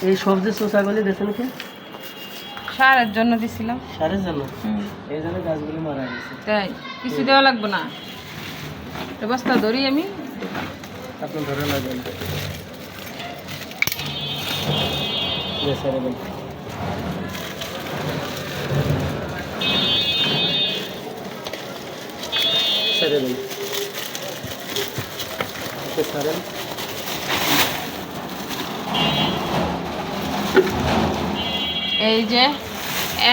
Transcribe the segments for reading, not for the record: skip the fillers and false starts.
এই সবজি চোষাগুলি দিয়েছেন কি? সারের জন্য দিছিলাম। সারের জন্য? এই জন্য গাছগুলি মারা গেছে। তাই কিছু দেওয়া লাগবে না, বস্তা ধরি আমি। আপনি ধরে লাগবেন সারেবেন। সারেবেন সারেন। এই যে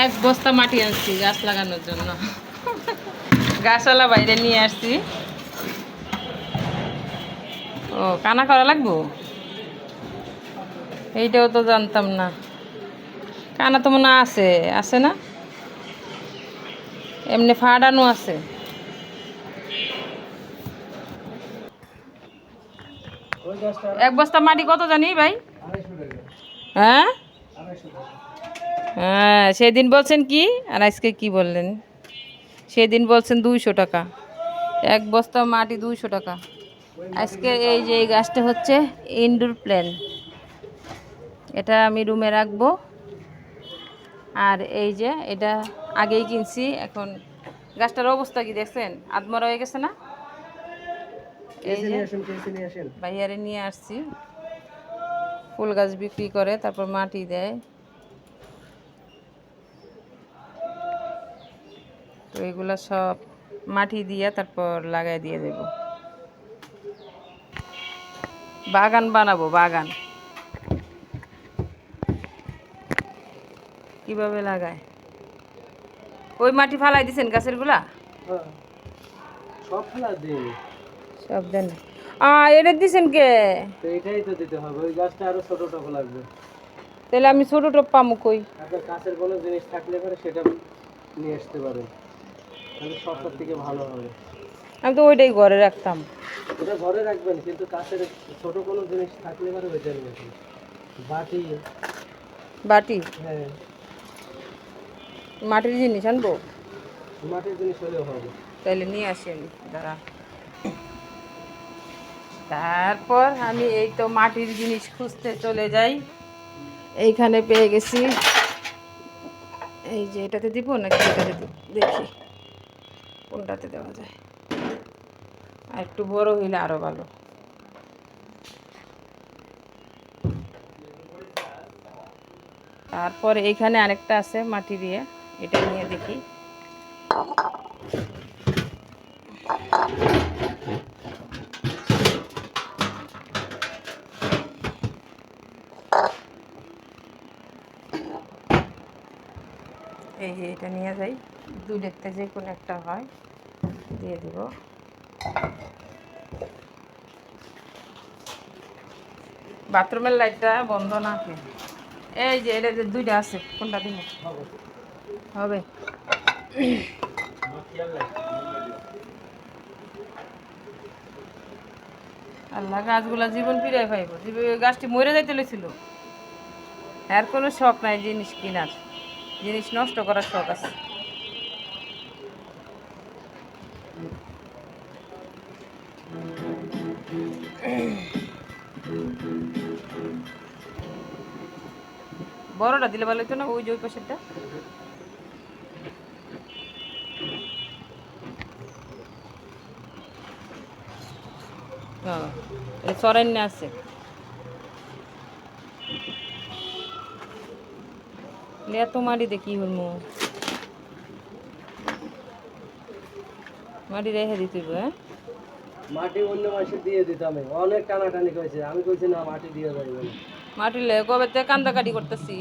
এক বস্তা মাটি আনছি গাছ লাগানোর জন্য, গাছওয়ালা বাইরে নিয়ে আসছি। ও কানা করা লাগবো, এইটাও তো জানতাম না। কানা তো মনে আছে, আছে না? এমনি ফাড়ানো আছে। এক বস্তা মাটি কত জানি ভাই? হ্যাঁ হ্যাঁ, সেদিন বলছেন কি আর আজকে কি বললেন? সেদিন বলছেন 200 টাকা এক বস্তা মাটি, 200 টাকা। আজকে এই যে এই গাছটা হচ্ছে ইনডোর প্ল্যান্ট, এটা আমি রুমে রাখবো। আর এই যে এটা আগেই কিনছি, এখন গাছটার অবস্থা কি দেখছেন? আদমরা হয়ে গেছে না? এই যে ভাইয়ারে নিয়ে আসছি, ফুল গাছ বিক্রি করে, তারপর মাটি দেয়। তো এগুলা সব মাটি দিয়ে তারপর লাগাই দিয়ে দেব। বাগান বানাবো, বাগান কিভাবে লাগায়? ওই মাটি ফালাই দিছেন গাছের গুলা? সব ফেলা দিন, সব দেন। এটা দিছেন কে? তো এটাই তো দিতে হবে, ওই গাছটা আরো ছোট টপ লাগবে। তাহলে আমি ছোট টপ পামু কই? আপনার কাছের কোনো জিনিস থাকলে পরে সেটা নিয়ে আসতে পারেন, তাহলে সবটার থেকে ভালো হবে। আমি তো ওইটাই ঘরে রাখতাম। ওটা ঘরে রাখবেন, কিন্তু কাছের ছোট কোনো জিনিস থাকলে পরে ওইটা নিয়ে আসবেন। বাটি। বাটি? হ্যাঁ। মাটির জিনিস আনবো? মাটির জিনিস হলেও হবে। তাহলে নিয়ে আসি আমি, দাঁড়া। তারপর আমি এই তো মাটির জিনিস খুঁজতে চলে যাই, এইখানে পেয়ে গেছি। এই যে এটাতে দিব নাকি এটাতে দিব, দেখি কোনটাতে দেওয়া যায়। আর একটু বড় হইলে আরো ভালো। তারপর এইখানে আরেকটা আছে মাটি দিয়ে, এটা নিয়ে দেখি। এই যে এটা নিয়ে যাই, দুইটাতে যে কোনো একটা হয় দিয়ে দিব। বাথরুমের লাইটটা বন্ধ না কি? এই যে এটা যে দুইটা আছে, কোনটা দিব? হবে। আল্লাহ, গাছগুলা জীবন ফিরে পাইব। গাছটি মরে যাইতে লেছিল, এর কোনো শখ নাই জিনিস কেনার, জিনিস নষ্ট করার শখ আছে। বড়টা দিলে ভালো হতো না, ওই যে ওই পাশেরটা। হ্যাঁ, সরাইন্য আছে। এত মাটিতে কি হইব? মাটি রেখে দিতে হবে। হ্যাঁ, মাটি অন্য মাসে দিয়ে দিতাম, অনেক টানাটানি করেছে, আমি কইছি না মাটি দিয়ে যাইব না। মাটি লে কবে থেকে কান্দাকাটি করতেছি।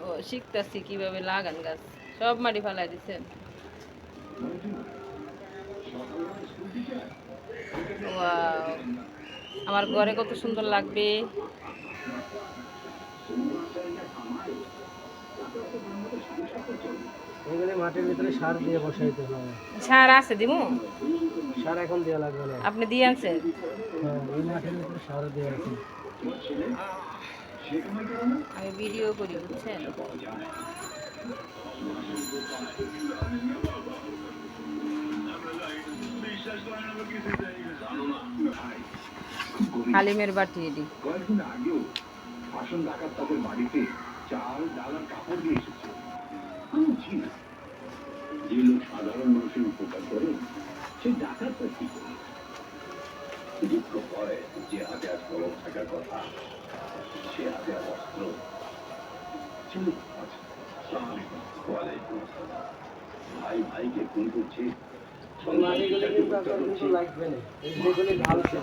ও শিখতেছি কিভাবে লাগান গাছ, সব মাটি ফালাই দিচ্ছেন। ওয়াও, আমার ঘরে কত সুন্দর লাগবে। এখানে মাটির ভিতরে সার দিয়ে বসাইতে হবে। সার আছে দিমু? সার এখন দেওয়া লাগবে না। আপনি দিয়ে আনছেন? হ্যাঁ, এই মাটির ভিতরে সার দিয়ে আছে। আমি ভিডিও করি, বুঝছেন? হালিমের বাটি এটি। কয়েকদিন আগেও আসন ডাকাত তাদের বাড়িতে চাল ডাল আর কাপড় দিয়ে এসেছে। আমি বুঝি না, যে লোক সাধারণ মানুষের উপকার করে সে ডাকাতটা কি করে? দুঃখ হয় যে হাতে আজ কলম থাকার কথা, সে হাতে আজ অস্ত্র। চলুন, আচ্ছা, আসসালামু আলাইকুম। ওয়ালাইকুম আসসালাম। ভাই ভাইকে খুন করছে, মাটিগুলো কিন্তু আপনার কিন্তু লাগবে না, যেগুলি ঢালছে